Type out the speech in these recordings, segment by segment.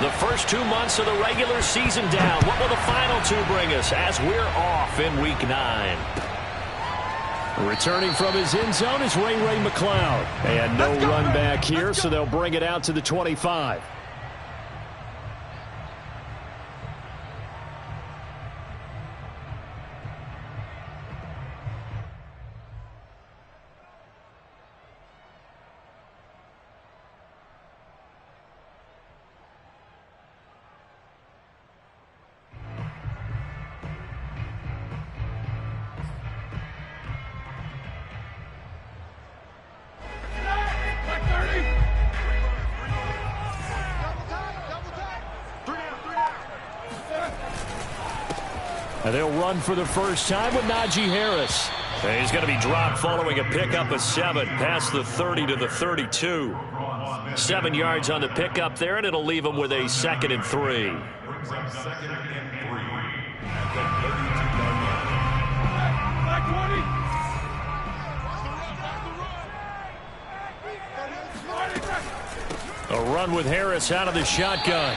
The first 2 months of the regular season down. What will the final two bring us as we're off in Week 9? Returning from his end zone is Ray McLeod. And no run back here, so they'll bring it out to the 25. And they'll run for the first time with Najee Harris. And he's going to be dropped following a pickup of 7 past the 30 to the 32. 7 yards on the pickup there, and it'll leave him with a 2nd and 3. A run with Harris out of the shotgun.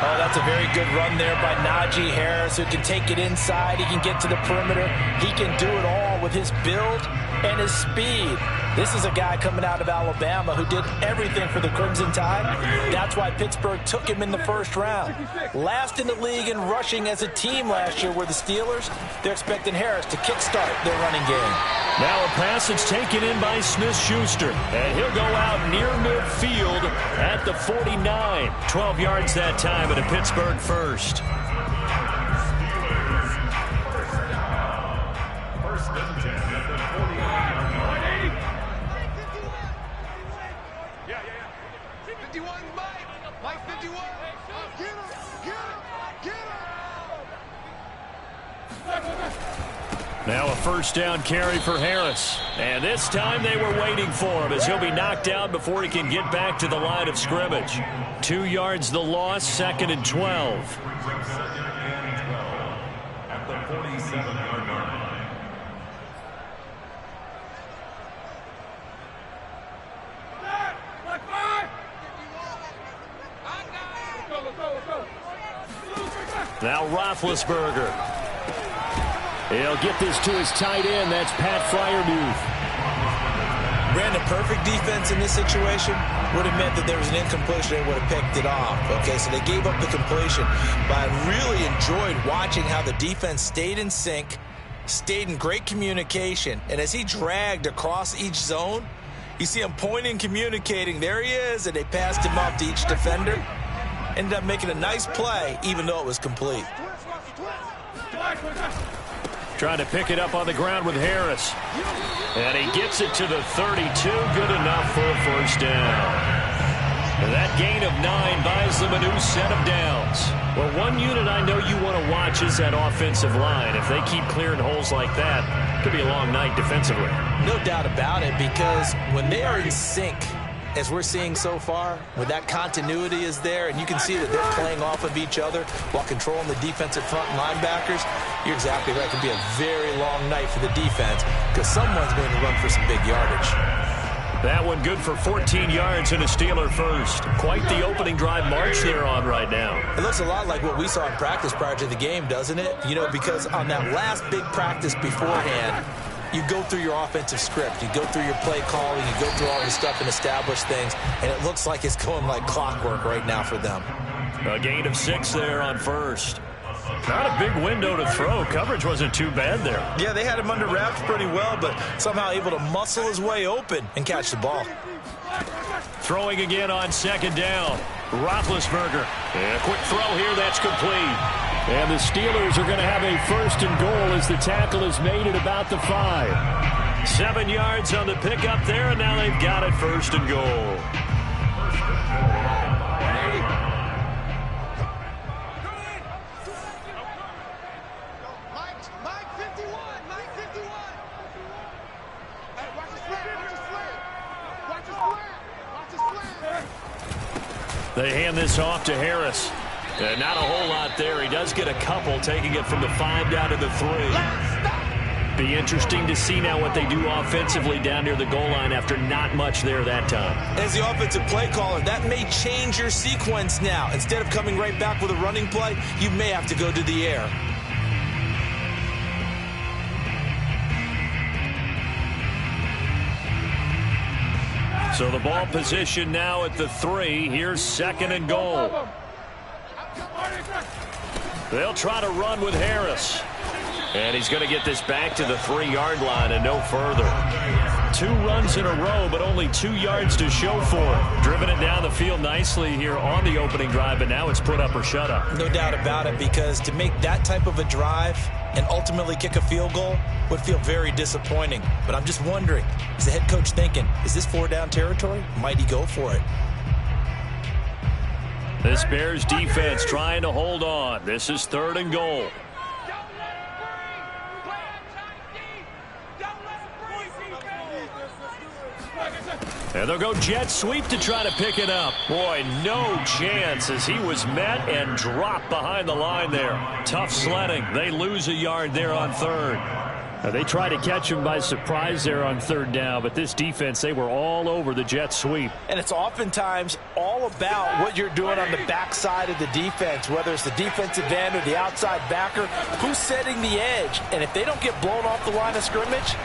Oh, that's a very good run there by Najee Harris, who can take it inside. He can get to the perimeter. He can do it all with his build and his speed. This is a guy coming out of Alabama who did everything for the Crimson Tide. That's why Pittsburgh took him in the first round. Last in the league in rushing as a team last year were the Steelers. They're expecting Harris to kickstart their running game. Now a pass that's taken in by Smith-Schuster. And he'll go out near midfield at the 49. 12 yards that time at a Pittsburgh first. Now a first down carry for Harris. And this time they were waiting for him as he'll be knocked down before he can get back to the line of scrimmage. 2 yards the loss, 2nd and 12. At the 47-yard line. Now Roethlisberger. He'll get this to his tight end. That's Pat Freiermuth. Brandon, perfect defense in this situation would have meant that there was an incompletion. They would have picked it off. Okay, so they gave up the completion. But I really enjoyed watching how the defense stayed in sync, stayed in great communication. And as he dragged across each zone, you see him pointing, communicating. There he is, and they passed him off to each defender. Ended up making a nice play, even though it was complete. Trying to pick it up on the ground with Harris. And he gets it to the 32. Good enough for a first down. And that gain of 9 buys them a new set of downs. Well, one unit I know you want to watch is that offensive line. If they keep clearing holes like that, it could be a long night defensively. No doubt about it, because when they are in sync, as we're seeing so far, when that continuity is there, and you can see that they're playing off of each other while controlling the defensive front linebackers, you're exactly right. It could be a very long night for the defense because someone's going to run for some big yardage. That one good for 14 yards and a Steeler first. Quite the opening drive march they're on right now. It looks a lot like what we saw in practice prior to the game, doesn't it? You know, because on that last big practice beforehand, you go through your offensive script. You go through your play calling. You go through all this stuff and establish things. And it looks like it's going like clockwork right now for them. A gain of 6 there on first. Not a big window to throw. Coverage wasn't too bad there. Yeah, they had him under wraps pretty well, but somehow able to muscle his way open and catch the ball. Throwing again on 2nd down. Roethlisberger. And a quick throw here. That's complete. And the Steelers are going to have a 1st and goal as the tackle is made at about the 5. 7 yards on the pickup there, and now they've got it 1st and goal. They hand this off to Harris. Not a whole lot there. He does get a couple, taking it from the 5 down to the 3. Be interesting to see now what they do offensively down near the goal line after not much there that time. As the offensive play caller, that may change your sequence now. Instead of coming right back with a running play, you may have to go to the air. So the ball position now at the 3. Here's 2nd and goal. They'll try to run with Harris. And he's going to get this back to the 3-yard line and no further. 2 runs in a row, but only 2 yards to show for it. Driven it down the field nicely here on the opening drive, but now it's put up or shut up. No doubt about it, because to make that type of a drive and ultimately kick a field goal would feel very disappointing. But I'm just wondering, is the head coach thinking, is this 4-down territory? Might he go for it? This Bears defense trying to hold on. This is 3rd and goal. And they'll go jet sweep to try to pick it up. Boy, no chance as he was met and dropped behind the line there. Tough sledding. They lose a yard there on 3rd. They tried to catch him by surprise there on 3rd down, but this defense, they were all over the jet sweep. And it's oftentimes all about what you're doing on the backside of the defense, whether it's the defensive end or the outside backer, who's setting the edge. And if they don't get blown off the line of scrimmage,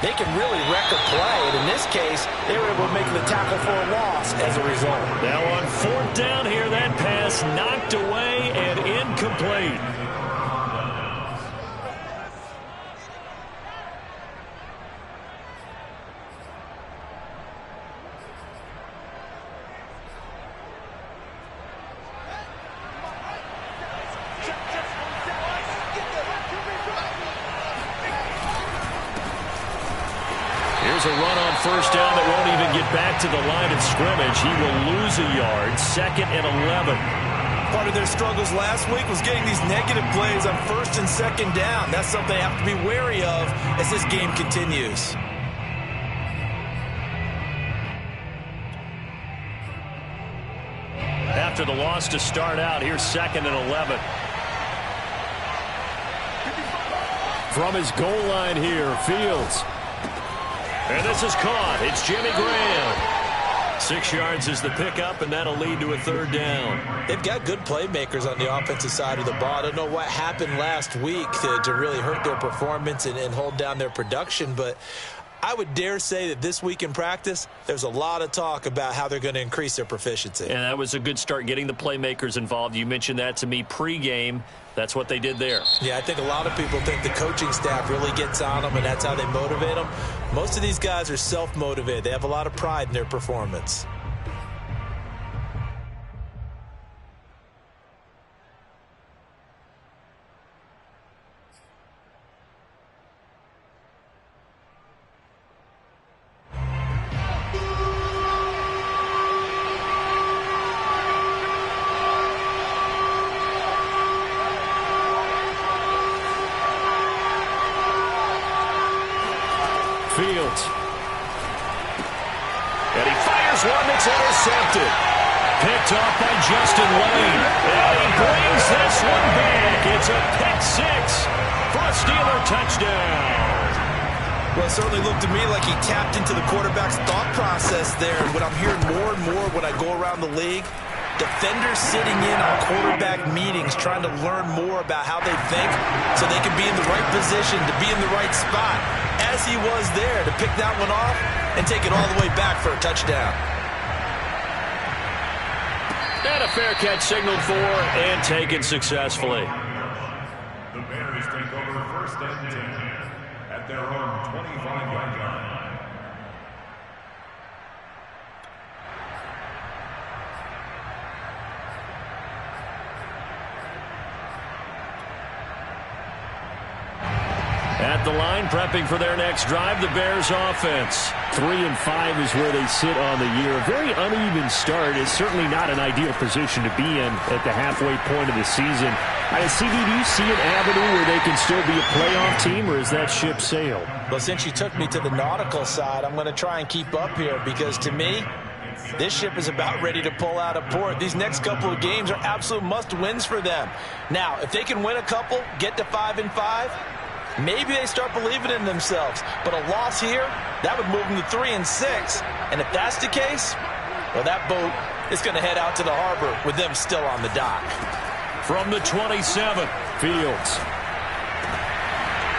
they can really wreck a play. And in this case, they were able to make the tackle for a loss as a result. Now on 4th down here, that pass knocked away and incomplete. Here's a run on 1st down that won't even get back to the line of scrimmage. He will lose a yard. 2nd and 11. Part of their struggles last week was getting these negative plays on 1st and 2nd down. That's something they have to be wary of as this game continues. After the loss to start out, here's 2nd and 11. From his goal line here, Fields. And this is caught. It's Jimmy Graham. 6 yards is the pickup, and that'll lead to a 3rd down. They've got good playmakers on the offensive side of the ball. I don't know what happened last week to really hurt their performance and hold down their production, but I would dare say that this week in practice, there's a lot of talk about how they're going to increase their proficiency. And that was a good start, getting the playmakers involved. You mentioned that to me pregame. That's what they did there. Yeah, I think a lot of people think the coaching staff really gets on them, and that's how they motivate them. Most of these guys are self-motivated. They have a lot of pride in their performance. Fields. And he fires one that's intercepted. Picked off by Justin Lane. And he brings this one back. It's a pick 6 for a Steeler touchdown. Well, it certainly looked to me like he tapped into the quarterback's thought process there. And what I'm hearing more and more when I go around the league, defenders sitting in on quarterback meetings trying to learn more about how they think so they can be in the right position to be in the right spot, as he was there to pick that one off and take it all the way back for a touchdown. And a fair catch signaled for and taken successfully. The Bears take over 1st and 10 at their own 25-yard line. At the line, prepping for their next drive, the Bears offense. 3-5 is where they sit on the year. A very uneven start is certainly not an ideal position to be in at the halfway point of the season. CD, do you see an avenue where they can still be a playoff team, or is that ship sailed? Well, since you took me to the nautical side, I'm going to try and keep up here, because to me, this ship is about ready to pull out of port. These next couple of games are absolute must-wins for them. Now, if they can win a couple, get to 5-5, maybe they start believing in themselves. But a loss here, that would move them to 3-6. And if that's the case, well, that boat is going to head out to the harbor with them still on the dock. From the 27, Fields.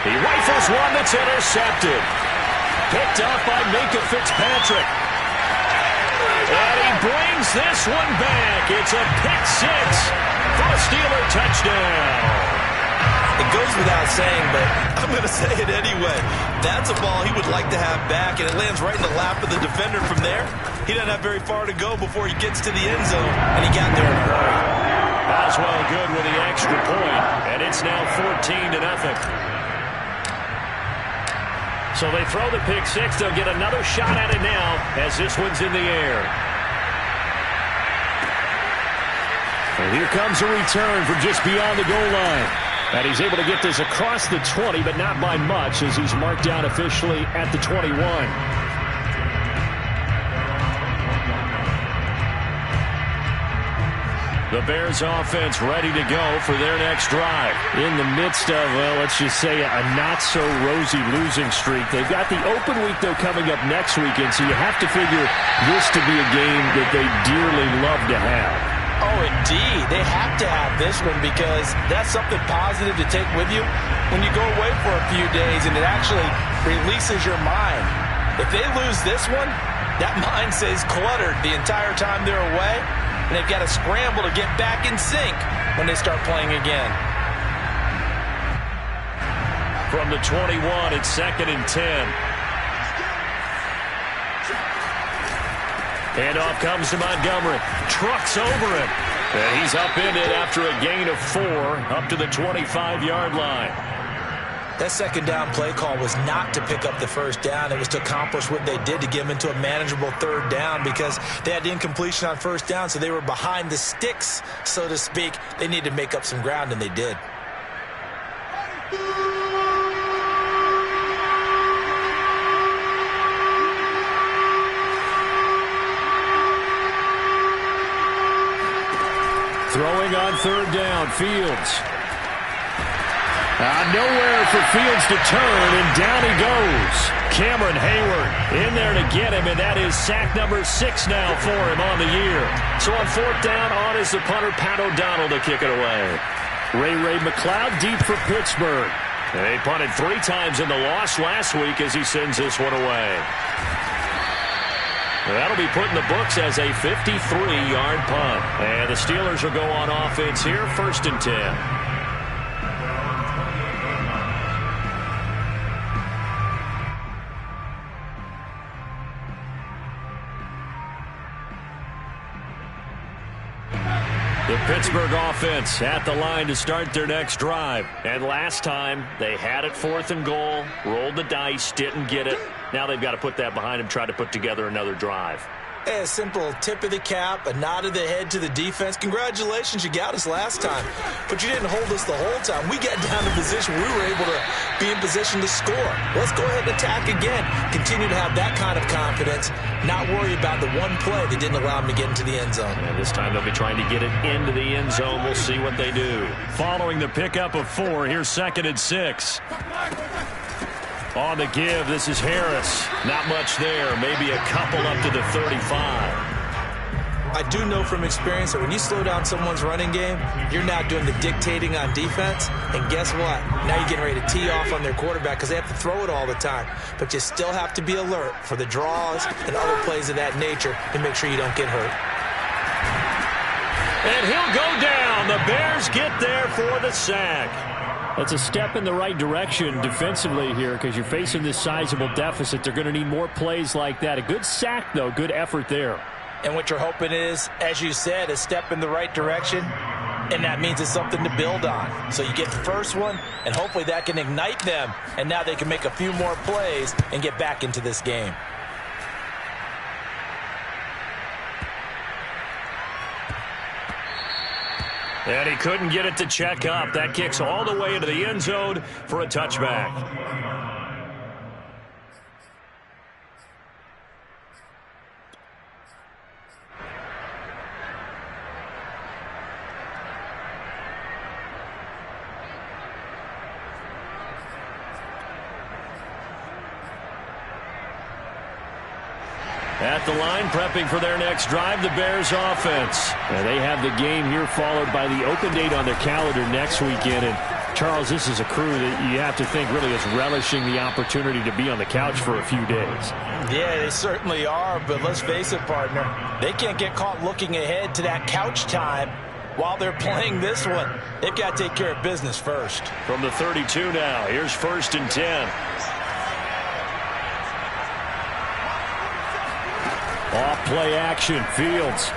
He rifles one that's intercepted. Picked off by Minka Fitzpatrick. And he brings this one back. It's a pick six for a Steeler touchdown. It goes without saying, but I'm going to say it anyway. That's a ball he would like to have back, and it lands right in the lap of the defender from there. He doesn't have very far to go before he gets to the end zone, and he got there in a hurry. Boswell good with the extra point, and it's now 14-0. So they throw the pick six. They'll get another shot at it now as this one's in the air. And here comes a return from just beyond the goal line. And he's able to get this across the 20, but not by much as he's marked down officially at the 21. The Bears offense ready to go for their next drive. In the midst of, well, let's just say a not-so-rosy losing streak. They've got the open week, though, coming up next weekend, so you have to figure this to be a game that they dearly love to have. Oh, indeed. They have to have this one because that's something positive to take with you when you go away for a few days, and it actually releases your mind. If they lose this one, that mind stays cluttered the entire time they're away, and they've got to scramble to get back in sync when they start playing again. From the 21, it's 2nd and 10. Handoff comes to Montgomery. Trucks over him. And he's up in it after a gain of 4 up to the 25-yard line. That second down play call was not to pick up the first down. It was to accomplish what they did to get them into a manageable third down because they had incompletion on first down, so they were behind the sticks, so to speak. They needed to make up some ground, and they did. Throwing on third down, Fields. Nowhere for Fields to turn, and down he goes. Cameron Hayward in there to get him, and that is sack number 6 now for him on the year. So on fourth down, on is the punter, Pat O'Donnell, to kick it away. Ray McLeod deep for Pittsburgh. They punted 3 times in the loss last week as he sends this one away. That'll be put in the books as a 53-yard punt. And the Steelers will go on offense here, 1st and 10. The Pittsburgh offense at the line to start their next drive. And last time, they had it 4th and goal, rolled the dice, didn't get it. Now they've got to put that behind them, try to put together another drive. A simple tip of the cap, a nod of the head to the defense. Congratulations, you got us last time. But you didn't hold us the whole time. We got down to position. We were able to be in position to score. Let's go ahead and attack again. Continue to have that kind of confidence. Not worry about the one play that didn't allow them to get into the end zone. And this time they'll be trying to get it into the end zone. We'll see what they do. Following the pickup of 4, here's 2nd and 6. On the give, this is Harris. Not much there. Maybe a couple up to the 35. I do know from experience that when you slow down someone's running game, you're now doing the dictating on defense. And guess what? Now you're getting ready to tee off on their quarterback because they have to throw it all the time. But you still have to be alert for the draws and other plays of that nature to make sure you don't get hurt. And he'll go down. The Bears get there for the sack. That's a step in the right direction defensively here because you're facing this sizable deficit. They're going to need more plays like that. A good sack, though. Good effort there. And what you're hoping is, as you said, a step in the right direction, and that means it's something to build on. So you get the first one, and hopefully that can ignite them, and now they can make a few more plays and get back into this game. And he couldn't get it to check up. That kicks all the way into the end zone for a touchback. At the line, prepping for their next drive, the Bears offense. And they have the game here followed by the open date on their calendar next weekend. And Charles, this is a crew that you have to think really is relishing the opportunity to be on the couch for a few days. Yeah, they certainly are, but let's face it, partner. They can't get caught looking ahead to that couch time while they're playing this one. They've got to take care of business first. From the 32 now, here's 1st and 10. Off play action, Fields.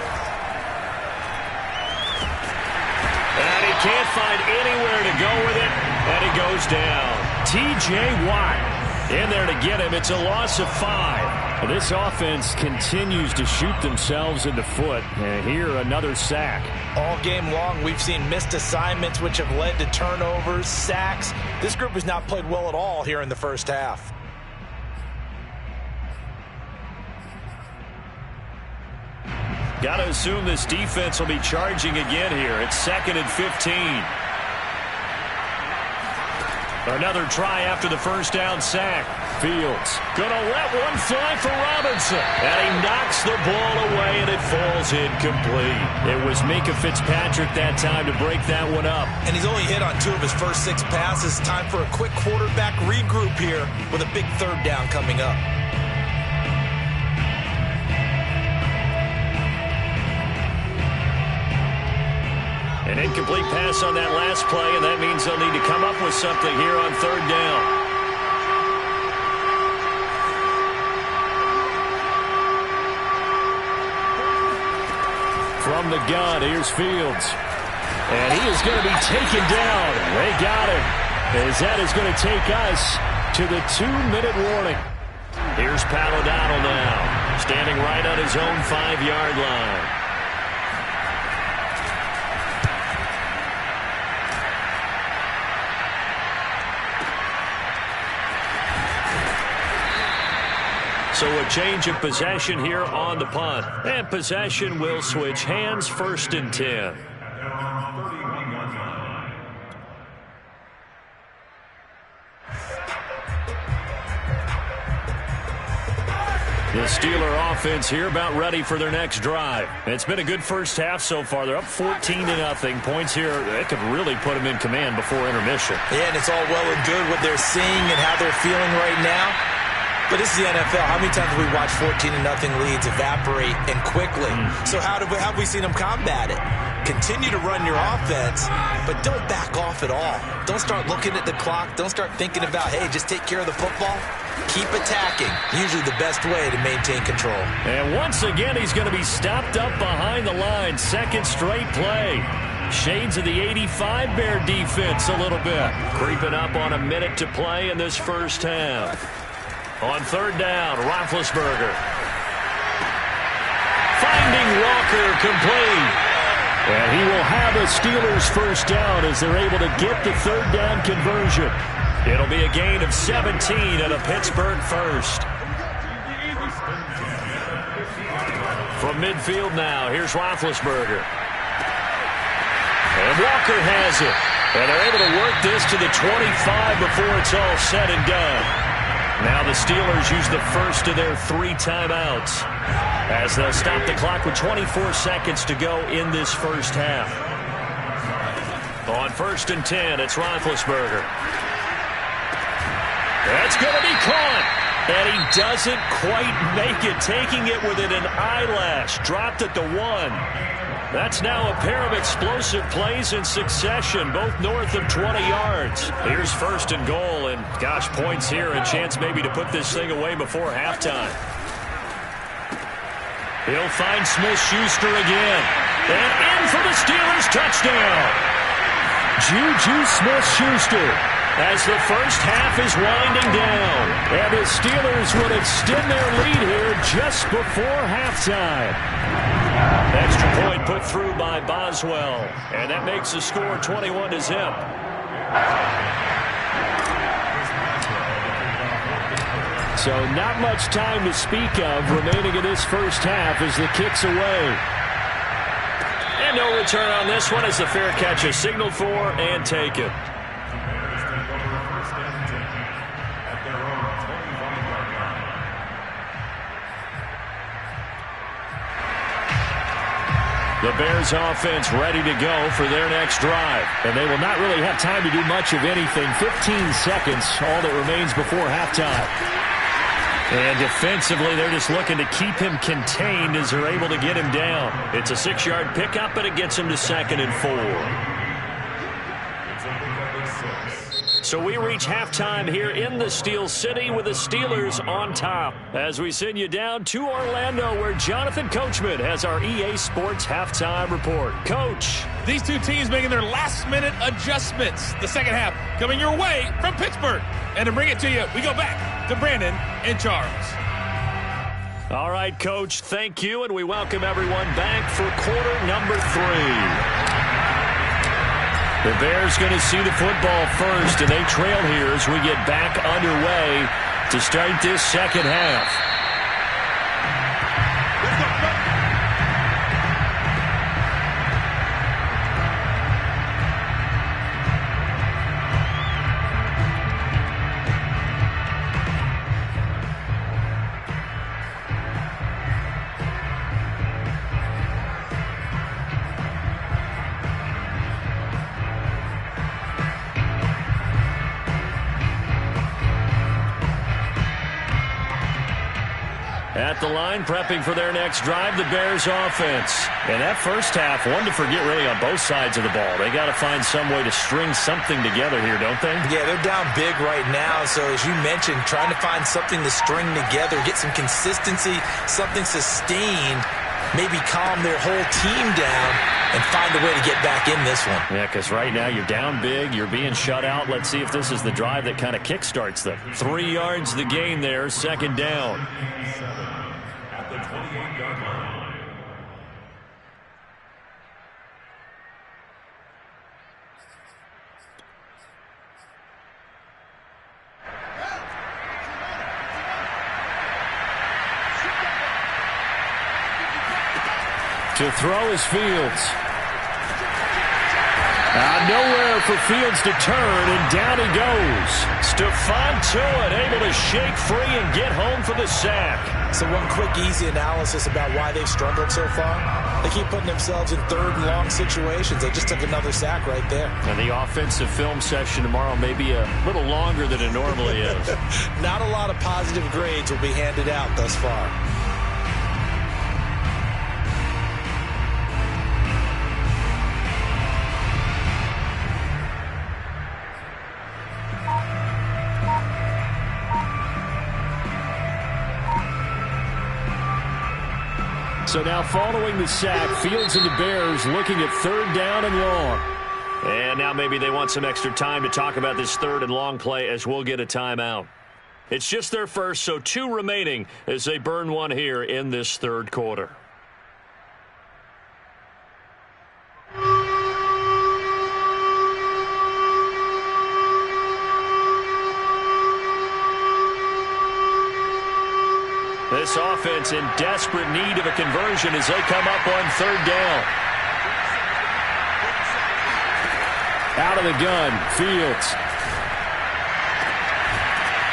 And he can't find anywhere to go with it, and he goes down. T.J. Watt in there to get him. It's a loss of 5. Well, this offense continues to shoot themselves in the foot. And here, another sack. All game long, we've seen missed assignments, which have led to turnovers, sacks. This group has not played well at all here in the first half. Got to assume this defense will be charging again here. It's 2nd and 15. Another try after the first down sack. Fields gonna let one fly for Robinson. And he knocks the ball away, and it falls incomplete. It was Minka Fitzpatrick that time to break that one up. And he's only hit on 2 of his first 6 passes. Time for a quick quarterback regroup here with a big 3rd down coming up. An incomplete pass on that last play, and that means they'll need to come up with something here on 3rd down. from the gun. Here's Fields. And he is going to be taken down. They got him. As that is going to take us to the 2-minute warning. Here's Pat O'Donnell now, standing right on his own 5-yard line. So a change of possession here on the punt. And possession will switch hands, 1st and 10. The Steeler offense here about ready for their next drive. It's been a good first half so far. They're up 14-0. Points here, that could really put them in command before intermission. Yeah, and it's all well and good what they're seeing and how they're feeling right now. But this is the NFL. How many times have we watched 14-0 leads evaporate and quickly? So how have we seen them combat it? Continue to run your offense, but don't back off at all. Don't start looking at the clock. Don't start thinking about, hey, just take care of the football. Keep attacking. Usually the best way to maintain control. And once again, he's going to be stopped up behind the line. Second straight play. Shades of the 85 Bear defense a little bit. Creeping up on a minute to play in this first half. On 3rd down, Roethlisberger. Finding Walker complete. And he will have a Steelers first down as they're able to get the 3rd down conversion. It'll be a gain of 17 and a Pittsburgh first. From midfield now, here's Roethlisberger. And Walker has it. And they're able to work this to the 25 before it's all said and done. Now the Steelers use the first of their 3 timeouts as they'll stop the clock with 24 seconds to go in this first half. On 1st and 10, it's Roethlisberger. That's going to be caught. And he doesn't quite make it, taking it within an eyelash. Dropped at the 1. That's now a pair of explosive plays in succession, both north of 20 yards. Here's 1st and goal, and gosh, points here, a chance maybe to put this thing away before halftime. He'll find Smith-Schuster again. And in for the Steelers touchdown. Juju Smith-Schuster. As the first half is winding down. And the Steelers would extend their lead here just before halftime. Extra point put through by Boswell. And that makes the score 21-0. So not much time to speak of remaining in this first half as the kick's away. And no return on this one as the fair catch is signaled for and taken. The Bears offense ready to go for their next drive. And they will not really have time to do much of anything. 15 seconds, all that remains before halftime. And defensively, they're just looking to keep him contained as they're able to get him down. It's a 6-yard pickup, but it gets him to 2nd and 4. So we reach halftime here in the Steel City with the Steelers on top as we send you down to Orlando where Jonathan Coachman has our EA Sports halftime report. Coach. These two teams making their last-minute adjustments. The second half coming your way from Pittsburgh. And to bring it to you, we go back to Brandon and Charles. All right, Coach, thank you, and we welcome everyone back for quarter number 3. The Bears going to see the football first, and they trail here as we get back underway to start this second half. At the line, prepping for their next drive, the Bears offense. And that first half, one to forget really on both sides of the ball. They got to find some way to string something together here, don't they? Yeah, they're down big right now. So as you mentioned, trying to find something to string together, get some consistency, something sustained, maybe calm their whole team down and find a way to get back in this one. Yeah, because right now you're down big, you're being shut out. Let's see if this is the drive that kind of kickstarts them. 3 yards the gain there, second down. At the 28-yard line. To throw is Fields. Nowhere for Fields to turn, and down he goes. Stephon Tuitt able to shake free and get home for the sack. So one quick, easy analysis about why they've struggled so far. They keep putting themselves in 3rd and long situations. They just took another sack right there. And the offensive film session tomorrow may be a little longer than it normally is. Not a lot of positive grades will be handed out thus far. So now following the sack, Fields and the Bears looking at 3rd down and long. And now maybe they want some extra time to talk about this 3rd and long play as we'll get a timeout. It's just their first, so 2 remaining as they burn one here in this 3rd quarter. This offense in desperate need of a conversion as they come up on 3rd down. Out of the gun, Fields.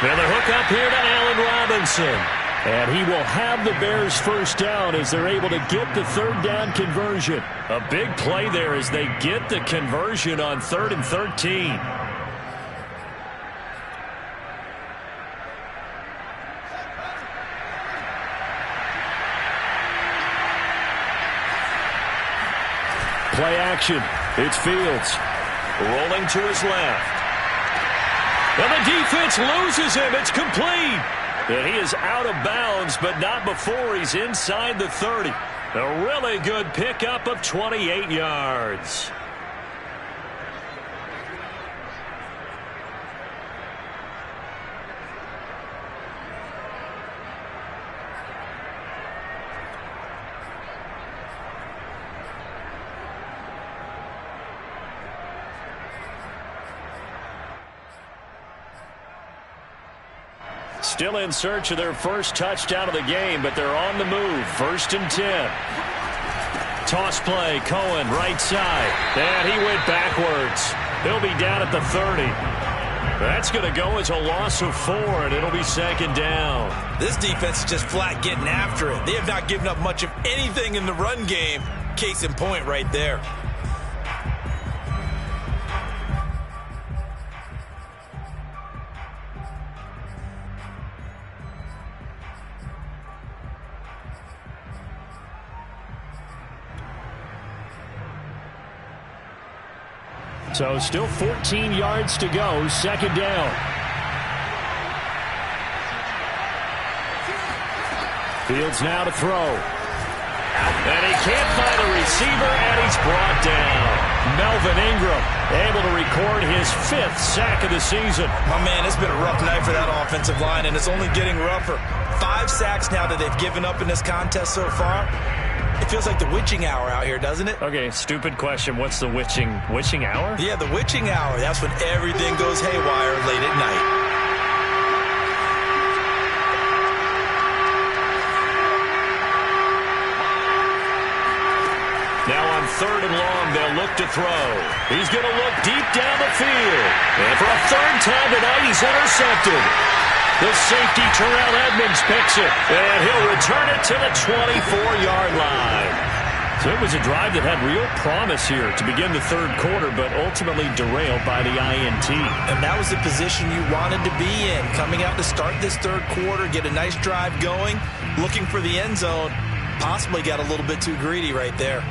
Now the hook up here to Allen Robinson. And he will have the Bears first down as they're able to get the 3rd down conversion. A big play there as they get the conversion on 3rd and 13. Play action. It's Fields. Rolling to his left. And the defense loses him. It's complete. And he is out of bounds, but not before he's inside the 30. A really good pickup of 28 yards. Still in search of their first touchdown of the game, but they're on the move. 1st and 10. Toss play, Cohen, right side. And he went backwards. He'll be down at the 30. That's going to go as a loss of 4, and it'll be 2nd down. This defense is just flat getting after it. They have not given up much of anything in the run game. Case in point right there. So still 14 yards to go, second down. Fields now to throw. And he can't find a receiver, and he's brought down. Melvin Ingram able to record his 5th sack of the season. My man, it's been a rough night for that offensive line, and it's only getting rougher. 5 sacks now that they've given up in this contest so far. It feels like the witching hour out here, doesn't it? Okay, stupid question. What's the witching hour? Yeah, the witching hour. That's when everything goes haywire late at night. Now on 3rd and long, they'll look to throw. He's going to look deep down the field. And for a 3rd time tonight, he's intercepted. The safety, Terrell Edmonds, picks it. And he'll return it to the 24-yard line. So it was a drive that had real promise here to begin the 3rd quarter, but ultimately derailed by the INT. And that was the position you wanted to be in. Coming out to start this 3rd quarter, get a nice drive going, looking for the end zone. Possibly got a little bit too greedy right there.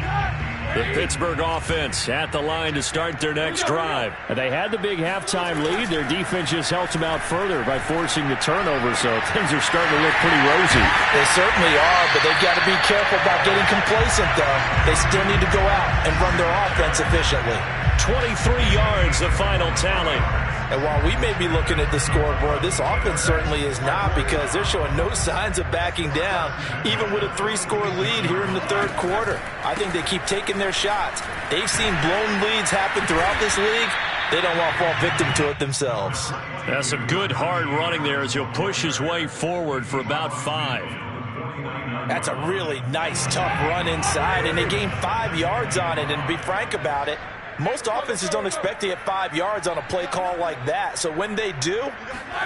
The Pittsburgh offense at the line to start their next drive. They had the big halftime lead. Their defense just helped them out further by forcing the turnover, so things are starting to look pretty rosy. They certainly are, but they've got to be careful about getting complacent, though. They still need to go out and run their offense efficiently. 23 yards, the final tally. And while we may be looking at the scoreboard, this offense certainly is not, because they're showing no signs of backing down, even with a 3-score lead here in the 3rd quarter. I think they keep taking their shots. They've seen blown leads happen throughout this league. They don't want to fall victim to it themselves. That's some good hard running there as he'll push his way forward for about 5. That's a really nice, tough run inside, and they gained 5 yards on it. And to be frank about it, most offenses don't expect to get 5 yards on a play call like that. So when they do,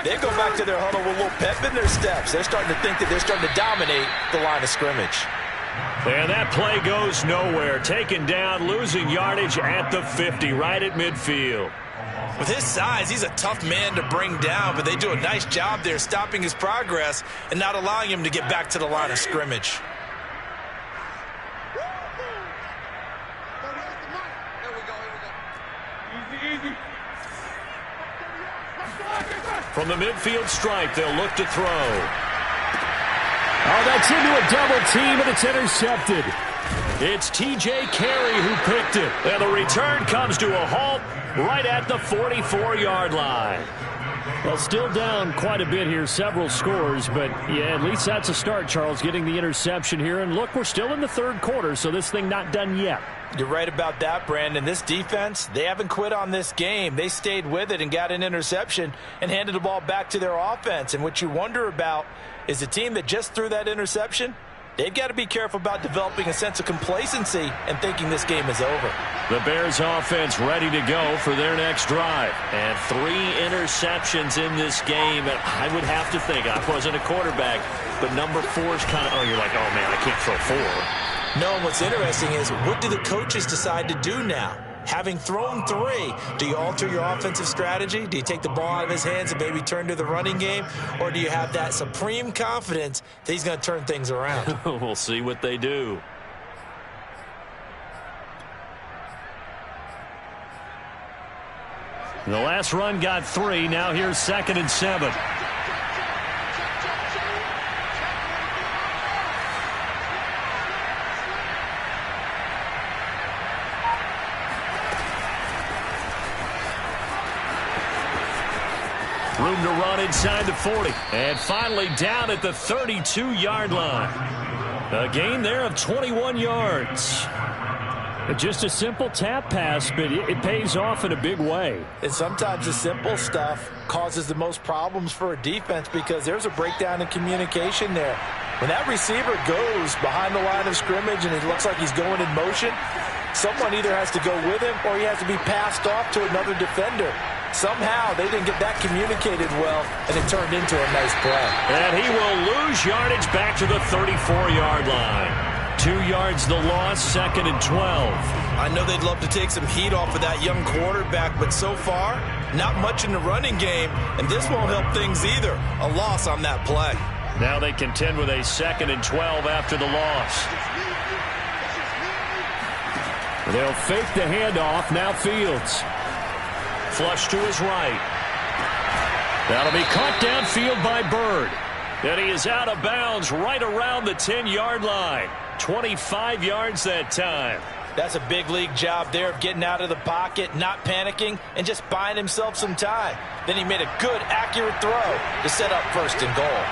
they go back to their huddle with a little pep in their steps. They're starting to think that they're starting to dominate the line of scrimmage. And that play goes nowhere. Taken down, losing yardage at the 50, right at midfield. With his size, he's a tough man to bring down, but they do a nice job there stopping his progress and not allowing him to get back to the line of scrimmage. From the midfield stripe, they'll look to throw. Oh, that's into a double team, and it's intercepted. It's T.J. Carey who picked it. And the return comes to a halt right at the 44-yard line. Well, still down quite a bit here, several scores, but yeah, at least that's a start, Charles, getting the interception here. And look, we're still in the 3rd quarter, so this thing not done yet. You're right about that, Brandon. This defense, they haven't quit on this game. They stayed with it and got an interception and handed the ball back to their offense. And what you wonder about is the team that just threw that interception, they've got to be careful about developing a sense of complacency and thinking this game is over. The Bears offense ready to go for their next drive. And 3 interceptions in this game. And I would have to think, I wasn't a quarterback, but number 4 is kind of, oh, you're like, oh, man, I can't throw 4. No, and what's interesting is, what do the coaches decide to do now? Having thrown 3, do you alter your offensive strategy? Do you take the ball out of his hands and maybe turn to the running game? Or do you have that supreme confidence that he's going to turn things around? We'll see what they do. The last run got 3. Now here's 2nd and 7. Room to run inside the 40. And finally down at the 32-yard line. A gain there of 21 yards. Just a simple tap pass, but it pays off in a big way. And sometimes the simple stuff causes the most problems for a defense, because there's a breakdown in communication there. When that receiver goes behind the line of scrimmage and it looks like he's going in motion, someone either has to go with him or he has to be passed off to another defender. Somehow they didn't get that communicated well, and it turned into a nice play. And he will lose yardage back to the 34-yard line. 2 yards the loss, 2nd and 12. I know they'd love to take some heat off of that young quarterback, but so far, not much in the running game, and this won't help things either. A loss on that play. Now they contend with a 2nd and 12 after the loss. They'll fake the handoff. Now Fields. Flush to his right. That'll be caught downfield by Bird. And he is out of bounds right around the 10-yard line. 25 yards that time. That's a big league job there of getting out of the pocket, not panicking, and just buying himself some time. Then he made a good, accurate throw to set up 1st and goal.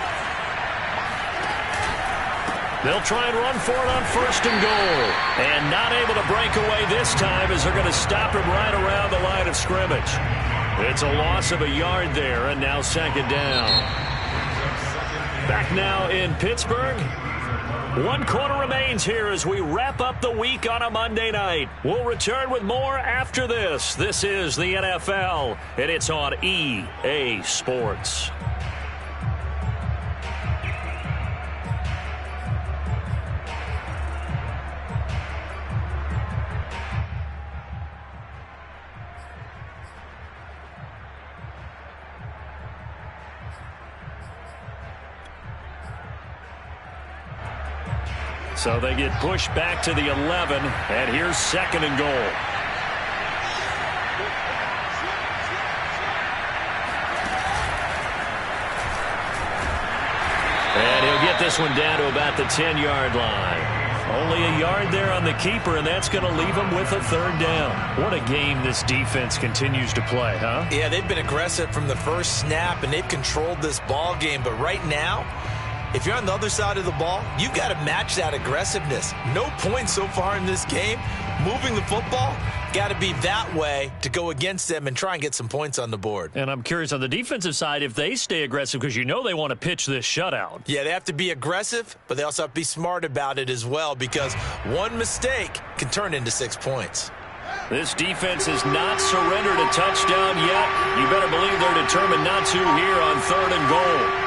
They'll try and run for it on 1st and goal. And not able to break away this time as they're going to stop him right around the line of scrimmage. It's a loss of a yard there, and now 2nd down. Back now in Pittsburgh. 1 quarter remains here as we wrap up the week on a Monday night. We'll return with more after this. This is the NFL, and it's on EA Sports. So they get pushed back to the 11, and here's 2nd and goal. And he'll get this one down to about the 10-yard line. Only a yard there on the keeper, and that's going to leave him with a 3rd down. What a game this defense continues to play, huh? Yeah, they've been aggressive from the first snap, and they've controlled this ball game. But right now, if you're on the other side of the ball, you've got to match that aggressiveness. No points so far in this game. Moving the football, got to be that way to go against them and try and get some points on the board. And I'm curious on the defensive side if they stay aggressive because you know they want to pitch this shutout. Yeah, they have to be aggressive, but they also have to be smart about it as well because one mistake can turn into 6 points. This defense has not surrendered a touchdown yet. You better believe they're determined not to here on 3rd and goal.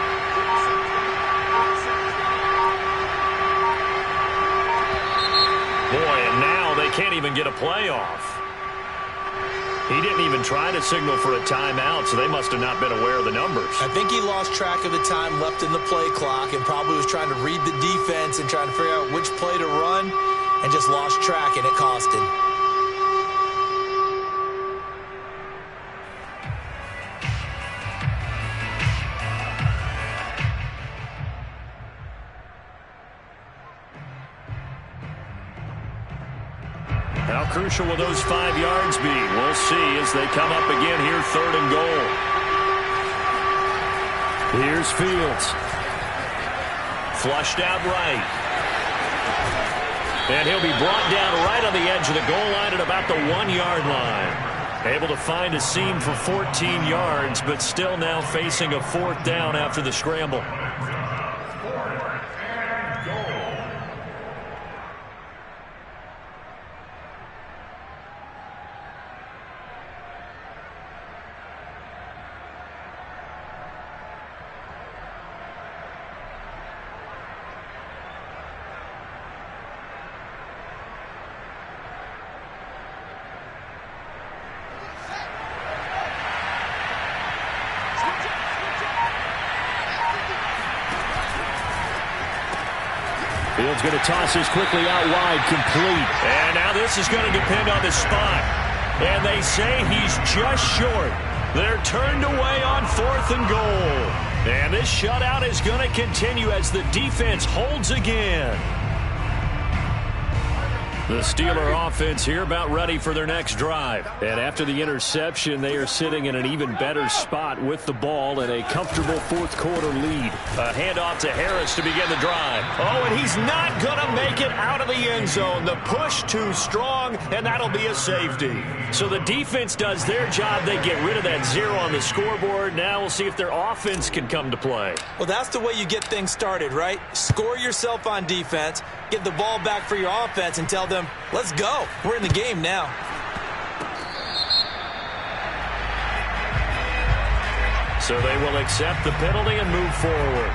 Boy, and now they can't even get a playoff. He didn't even try to signal for a timeout, so they must have not been aware of the numbers. I think he lost track of the time left in the play clock and probably was trying to read the defense and trying to figure out which play to run and just lost track, and it cost him. How crucial will those 5 yards be? We'll see as they come up again here, 3rd and goal. Here's Fields. Flushed out right. And he'll be brought down right on the edge of the goal line at about the 1-yard line. Able to find a seam for 14 yards, but still now facing a 4th down after the scramble. Fields going to toss this quickly out wide, complete. And now this is going to depend on the spot. And they say he's just short. They're turned away on 4th and goal. And this shutout is going to continue as the defense holds again. The Steeler offense here about ready for their next drive. And after the interception, they are sitting in an even better spot with the ball and a comfortable 4th quarter lead. A handoff to Harris to begin the drive. Oh, and he's not going to make it out of the end zone. The push too strong, and that'll be a safety. So the defense does their job. They get rid of that 0 on the scoreboard. Now we'll see if their offense can come to play. Well, that's the way you get things started, right? Score yourself on defense, get the ball back for your offense, and tell them, let's go. We're in the game now. So they will accept the penalty and move forward.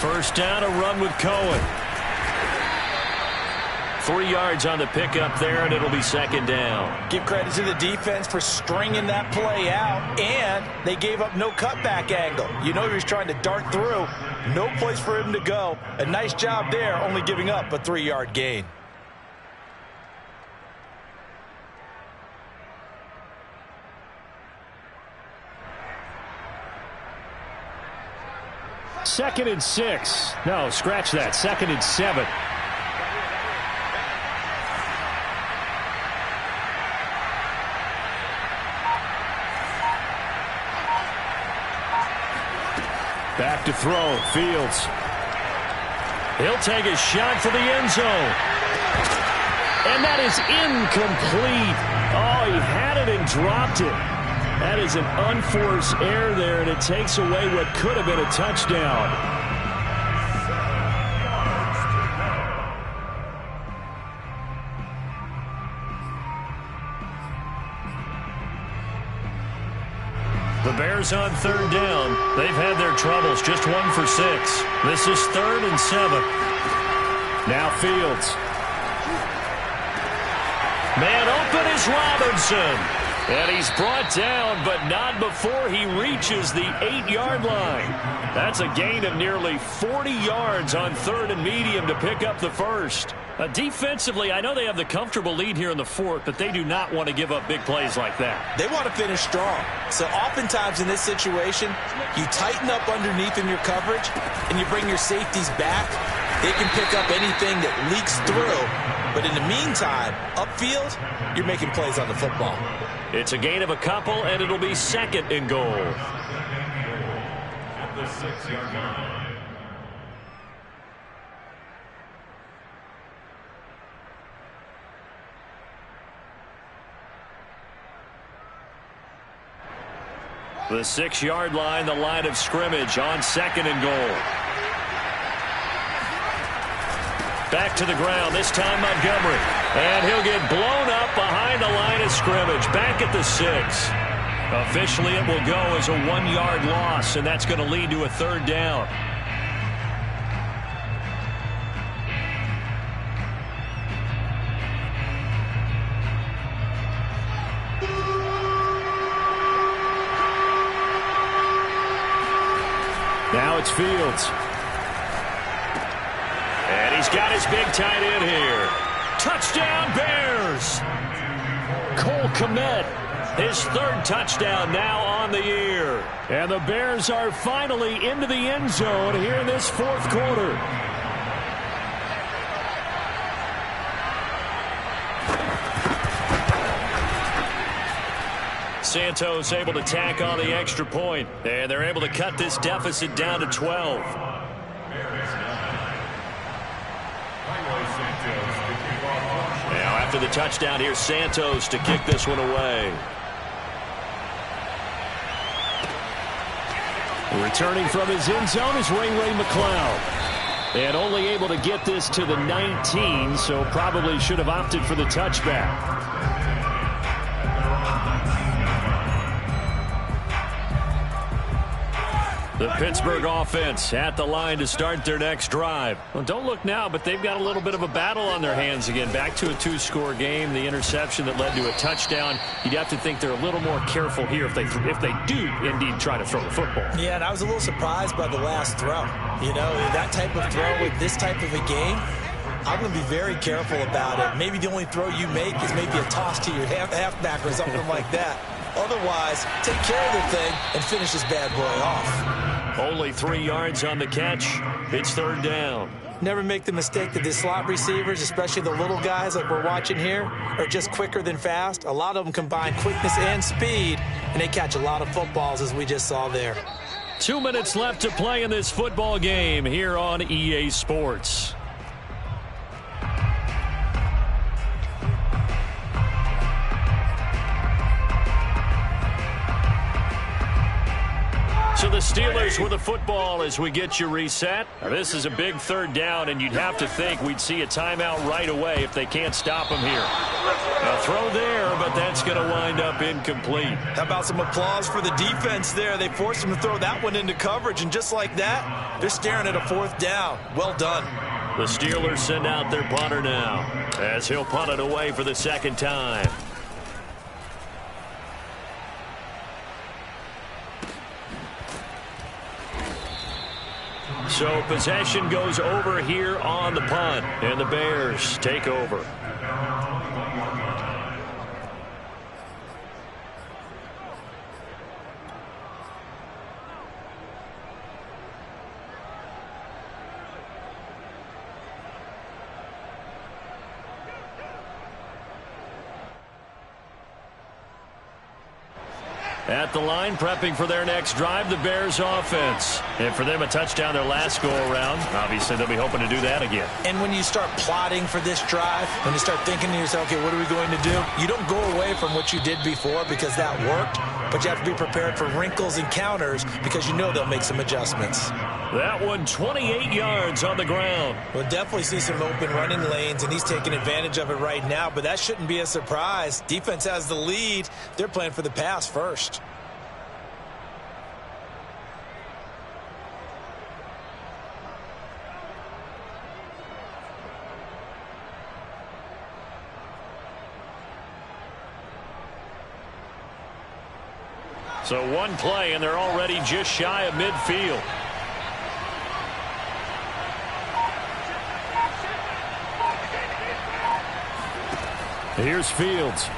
First down, a run with Cohen. 3 yards on the pickup there, and it'll be second down. Give credit to the defense for stringing that play out, and they gave up no cutback angle. You know he was trying to dart through. No place for him to go. A nice job there, only giving up a 3-yard gain. Second and 6. No, scratch that. Second and 7. Back to throw. Fields. He'll take a shot for the end zone. And that is incomplete. Oh, he had it and dropped it. That is an unforced error there, and it takes away what could have been a touchdown. The Bears on third down. They've had their troubles. Just 1 for 6. This is 3rd and 7. Now Fields. Man open is Robinson. And he's brought down, but not before he reaches the 8-yard line. That's a gain of nearly 40 yards on 3rd and medium to pick up the first. Defensively, I know they have the comfortable lead here in the 4th, but they do not want to give up big plays like that. They want to finish strong. So oftentimes in this situation, you tighten up underneath in your coverage, and you bring your safeties back. They can pick up anything that leaks through. But in the meantime, upfield, you're making plays on the football. It's a gain of a couple, and it'll be 2nd and goal. At the 6-yard line. The 6-yard line, the line of scrimmage on 2nd and goal. Back to the ground, this time Montgomery. And he'll get blown up behind the line of scrimmage. Back at the 6. Officially, it will go as a 1-yard loss, and that's going to lead to a 3rd down. Now it's Fields. And he's got his big tight end here. Touchdown, Bears! Cole Kmet. His 3rd touchdown now on the year. And the Bears are finally into the end zone here in this 4th quarter. Santos able to tack on the extra point, and they're able to cut this deficit down to 12. Now after the touchdown, here's Santos to kick this one away. Returning from his end zone is Ray McCloud. And only able to get this to the 19, so probably should have opted for the touchback. The Pittsburgh offense at the line to start their next drive. Well, don't look now, but they've got a little bit of a battle on their hands again. Back to a 2-score game. The interception that led to a touchdown. You'd have to think they're a little more careful here if they do indeed try to throw the football. Yeah, and I was a little surprised by the last throw. You know, that type of throw with this type of a game, I'm going to be very careful about it. Maybe the only throw you make is maybe a toss to your halfback or something like that. Otherwise, take care of the thing and finish this bad boy off. Only 3 yards on the catch. It's 3rd down. Never make the mistake that the slot receivers, especially the little guys like we're watching here, are just quicker than fast. A lot of them combine quickness and speed, and they catch a lot of footballs, as we just saw there. 2 minutes left to play in this football game here on EA Sports. So the Steelers with the football as we get you reset. Now, this is a big third down, and you'd have to think we'd see a timeout right away if they can't stop them here. A throw there, but that's going to wind up incomplete. How about some applause for the defense there? They forced them to throw that one into coverage, and just like that, they're staring at a fourth down. Well done. The Steelers send out their punter now as he'll punt it away for the second time. So possession goes over here on the punt, and the Bears take over. At the line, prepping for their next drive, the Bears offense. And for them, a touchdown their last go-around. Obviously, they'll be hoping to do that again. And when you start plotting for this drive, when you start thinking to yourself, okay, what are we going to do? You don't go away from what you did before because that worked, but you have to be prepared for wrinkles and counters because you know they'll make some adjustments. That one, 28 yards on the ground. We'll definitely see some open running lanes, and he's taking advantage of it right now, but that shouldn't be a surprise. Defense has the lead. They're playing for the pass first. So one play, and they're already just shy of midfield. Here's Fields.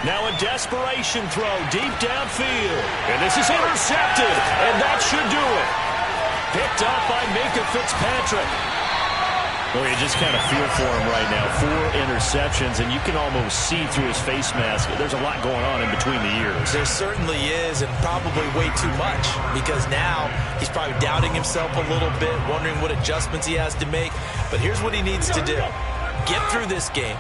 Now a desperation throw deep downfield. And this is intercepted, and that should do it. Picked up by Minka Fitzpatrick. Well, you just kind of feel for him right now. 4 interceptions, and you can almost see through his face mask. There's a lot going on in between the ears. There certainly is, and probably way too much, because now he's probably doubting himself a little bit, wondering what adjustments he has to make. But here's what he needs to do. Get through this game.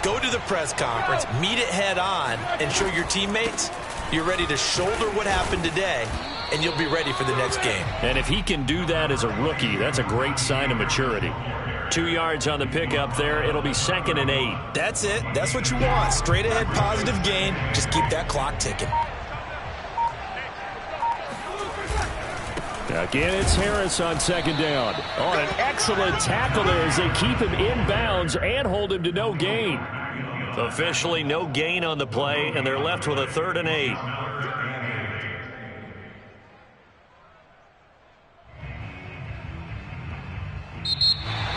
Go to the press conference, meet it head on, and show your teammates you're ready to shoulder what happened today, and you'll be ready for the next game. And if he can do that as a rookie, that's a great sign of maturity. 2 yards on the pickup there. It'll be 2nd and 8. That's it. That's what you want. Straight ahead positive gain. Just keep that clock ticking. Again, it's Harris on 2nd down. On an excellent tackle there as they keep him in bounds and hold him to no gain. Officially no gain on the play, and they're left with a 3rd and 8.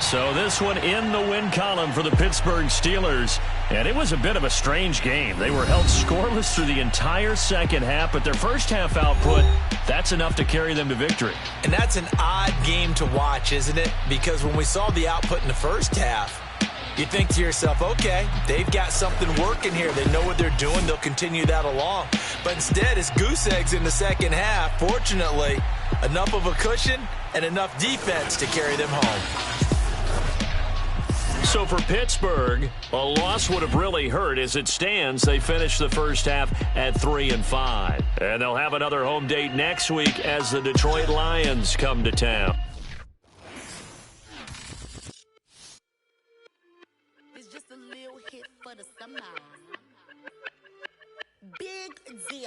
So this one in the win column for the Pittsburgh Steelers. And it was a bit of a strange game. They were held scoreless through the entire second half, but their first half output, that's enough to carry them to victory. And that's an odd game to watch, isn't it? Because when we saw the output in the first half, you think to yourself, okay, they've got something working here. They know what they're doing. They'll continue that along. But instead, it's goose eggs in the second half. Fortunately, enough of a cushion and enough defense to carry them home. So for Pittsburgh, a loss would have really hurt. As it stands, they finished the first half at 3-5. And they'll have another home date next week as the Detroit Lions come to town. It's just a little hit for the summer.